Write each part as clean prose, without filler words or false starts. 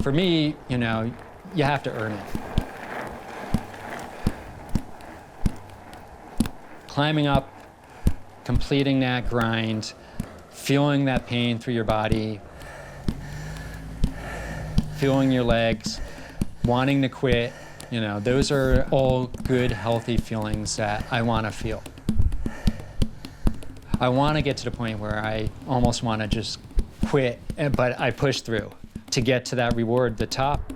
For me, you know, you have to earn it. Climbing up, completing that grind, feeling that pain through your body, feeling your legs, wanting to quit, you know, those are all good, healthy feelings that I want to feel. I want to get to the point where I almost want to just quit, but I push through to get to that reward, the top.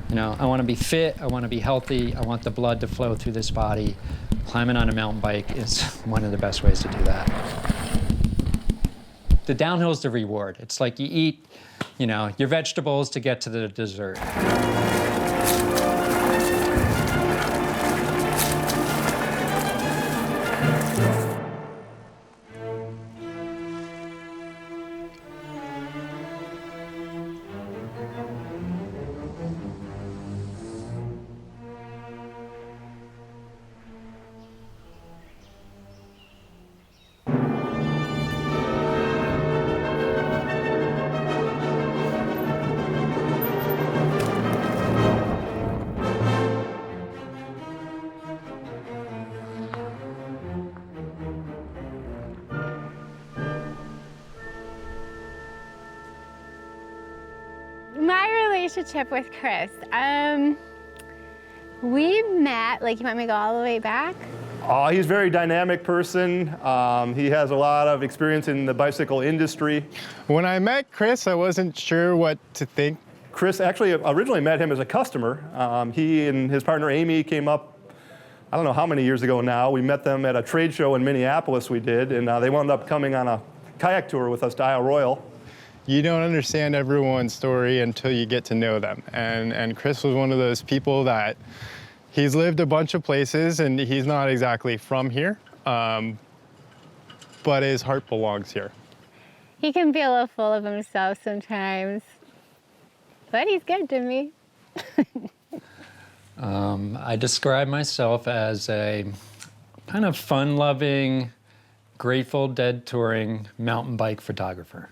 You know, I want to be fit, I want to be healthy, I want the blood to flow through this body. Climbing on a mountain bike is one of the best ways to do that. The downhill is the reward. It's like you eat, you know, your vegetables to get to the dessert. My relationship with Chris, we met, like, you want me to go all the way back? He's a very dynamic person. He has a lot of experience in the bicycle industry. When I met Chris, I wasn't sure what to think. Chris actually originally met him as a customer. He and his partner Amy came up, I don't know how many years ago now. We met them at a trade show in Minneapolis we did, and they wound up coming on a kayak tour with us to Isle Royal. You don't understand everyone's story until you get to know them. And Chris was one of those people that he's lived a bunch of places and he's not exactly from here, but his heart belongs here. He can be a little full of himself sometimes, but he's good to me. I describe myself as a kind of fun-loving, Grateful Dead touring mountain bike photographer.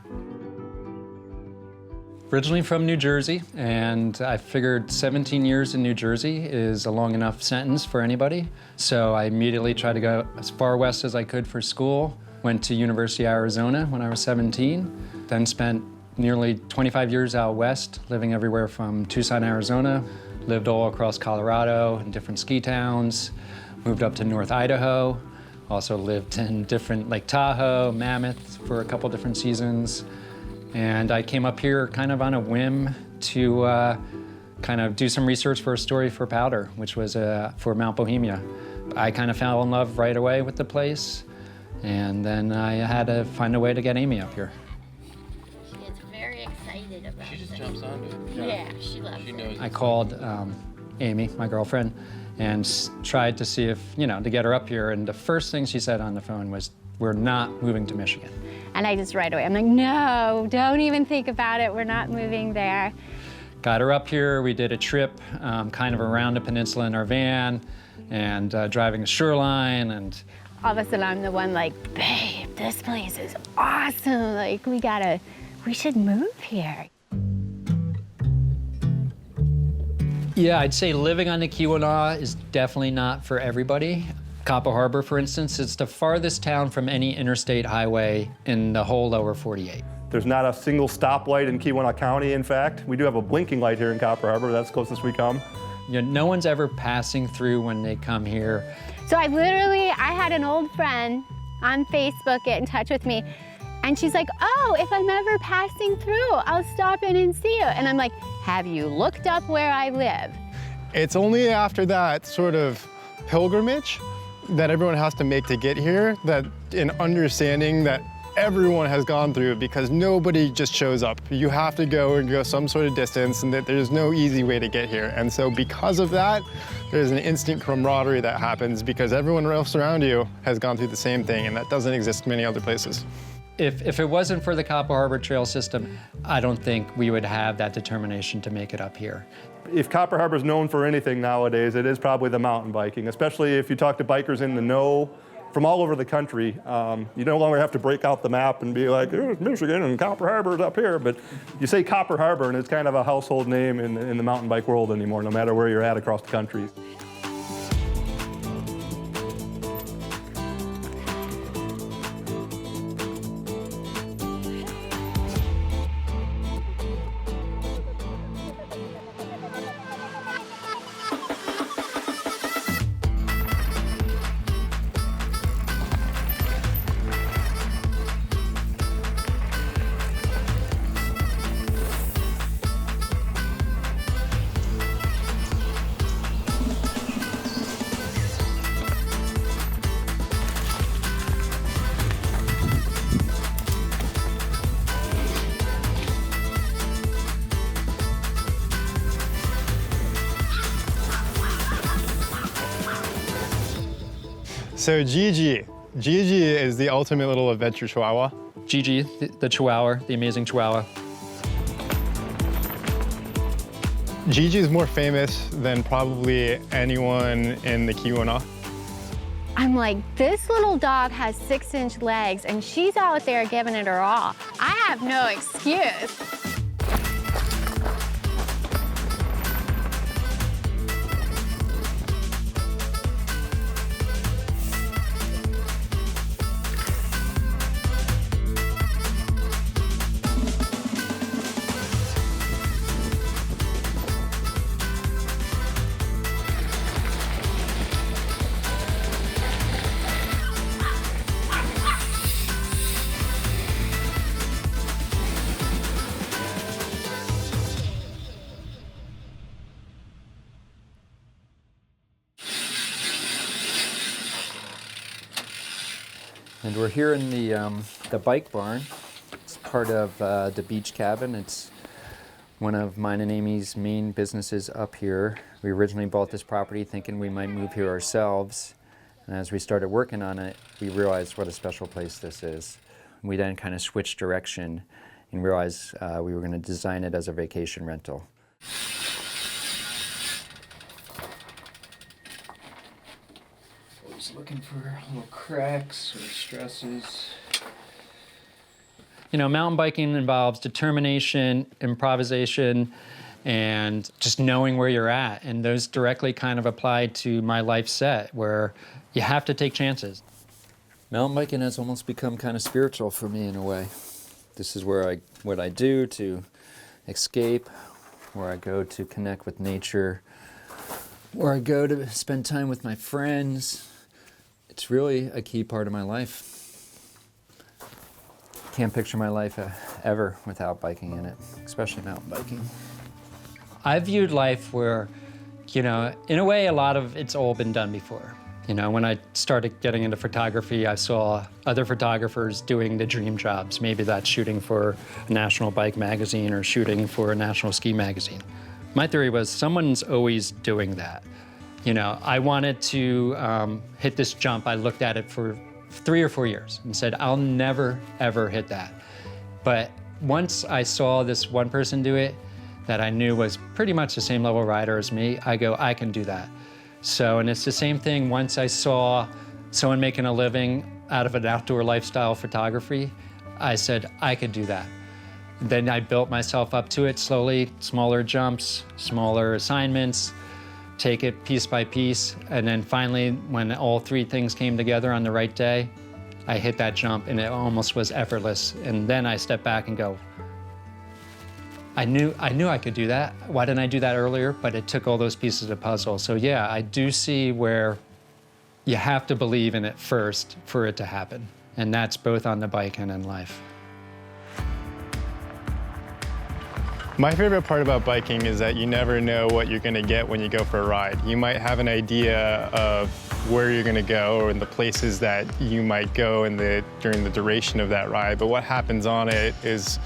Originally from New Jersey, and I figured 17 years in New Jersey is a long enough sentence for anybody. So I immediately tried to go as far west as I could for school. Went to University of Arizona when I was 17, then spent nearly 25 years out west, living everywhere from Tucson, Arizona, lived all across Colorado in different ski towns, moved up to North Idaho, also lived in different Lake Tahoe, Mammoth for a couple different seasons. And I came up here kind of on a whim to kind of do some research for a story for Powder, which was for Mount Bohemia. I kind of fell in love right away with the place, and then I had to find a way to get Amy up here. She gets very excited about it. She just jumps onto it. Yeah, she loves it. I called Amy, my girlfriend, and tried to see if, you know, to get her up here, and the first thing she said on the phone was, "We're not moving to Michigan." And I just right away, I'm like, no, don't even think about it. We're not moving there. Got her up here. We did a trip kind of around the peninsula in our van and driving the shoreline. And All of a sudden, I'm the one like, babe, this place is awesome. Like, we should move here. yeah, I'd say living on the Keweenaw is definitely not for everybody. Copper Harbor, for instance, it's the farthest town from any interstate highway in the whole lower 48. There's not a single stoplight in Keweenaw County, in fact. We do have a blinking light here in Copper Harbor. That's the closest we come. You know, no one's ever passing through when they come here. So I had an old friend on Facebook get in touch with me, and she's like, oh, if I'm ever passing through, I'll stop in and see you. And I'm like, have you looked up where I live? It's only after that sort of pilgrimage that everyone has to make to get here, that in understanding that everyone has gone through, because nobody just shows up. You have to go and go some sort of distance, and that there's no easy way to get here. And so because of that, there's an instant camaraderie that happens because everyone else around you has gone through the same thing, and that doesn't exist many other places. If it wasn't for the Copper Harbor Trail system, I don't think we would have that determination to make it up here. If Copper Harbor is known for anything nowadays, it is probably the mountain biking, especially if you talk to bikers in the know. from all over the country. You no longer have to break out the map and be like, oh, it's Michigan and Copper Harbor is up here, but you say Copper Harbor and it's kind of a household name in the mountain bike world anymore, no matter where you're at across the country. So Gigi is the ultimate little adventure chihuahua. Gigi, the Chihuahua, the amazing Chihuahua. Gigi is more famous than probably anyone in the Keweenaw. I'm like, this little dog has 6-inch legs and she's out there giving it her all. I have no excuse. And we're here in the bike barn. It's part of the beach cabin. It's one of mine and Amy's main businesses up here. We originally bought this property thinking we might move here ourselves. And as we started working on it, we realized what a special place this is. We then kind of switched direction and realized we were going to design it as a vacation rental. Always looking for little cracks or stresses. You know, mountain biking involves determination, improvisation, and just knowing where you're at. And those directly kind of apply to my life set, where you have to take chances. Mountain biking has almost become kind of spiritual for me in a way. This is where what I do to escape, where I go to connect with nature, where I go to spend time with my friends. It's really a key part of my life. Can't picture my life ever without biking in it, especially mountain biking. I viewed life where, you know, in a way, a lot of it's all been done before. You know, when I started getting into photography, I saw other photographers doing the dream jobs. Maybe that's shooting for a national bike magazine or shooting for a national ski magazine. My theory was someone's always doing that. You know, I wanted to hit this jump. I looked at it for 3 or 4 years and said, I'll never, ever hit that. But once I saw this one person do it that I knew was pretty much the same level rider as me, I go, I can do that. So, and it's the same thing once I saw someone making a living out of an outdoor lifestyle photography, I said, I could do that. Then I built myself up to it slowly, smaller jumps, smaller assignments, take it piece by piece, and then finally, when all 3 things came together on the right day, I hit that jump and it almost was effortless. And then I stepped back and go, I knew I could do that. Why didn't I do that earlier? But it took all those pieces of the puzzle. So yeah, I do see where you have to believe in it first for it to happen. And that's both on the bike and in life. My favorite part about biking is that you never know what you're gonna get when you go for a ride. You might have an idea of where you're gonna go or the places that you might go during the duration of that ride, but what happens on it is,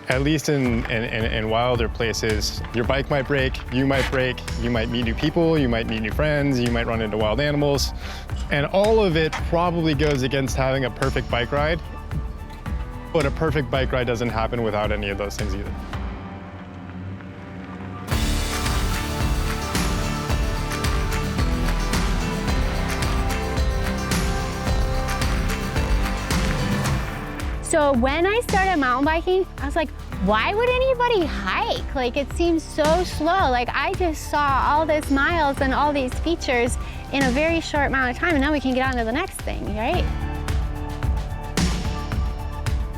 at least in wilder places, your bike might break, you might meet new people, you might meet new friends, you might run into wild animals, and all of it probably goes against having a perfect bike ride. But a perfect bike ride doesn't happen without any of those things either. So when I started mountain biking, I was like, why would anybody hike? Like, it seems so slow. Like, I just saw all this miles and all these features in a very short amount of time, and now we can get on to the next thing, right?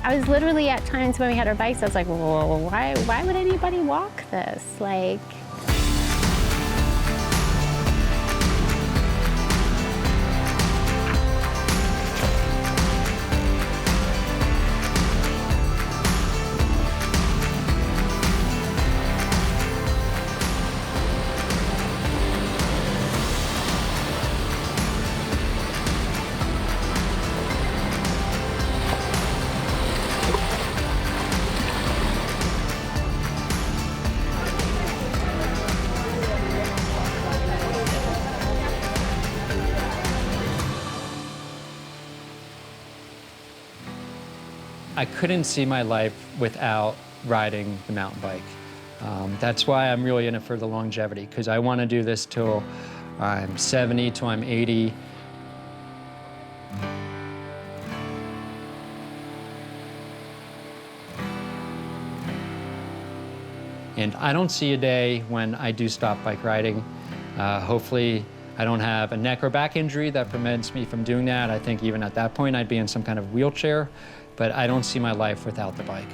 I was literally at times when we had our bikes, I was like, whoa, why would anybody walk this? Like, I couldn't see my life without riding the mountain bike. That's why I'm really in it for the longevity, because I want to do this till I'm 70, till I'm 80. And I don't see a day when I do stop bike riding. Hopefully, I don't have a neck or back injury that prevents me from doing that. I think even at that point, I'd be in some kind of wheelchair, but I don't see my life without the bike.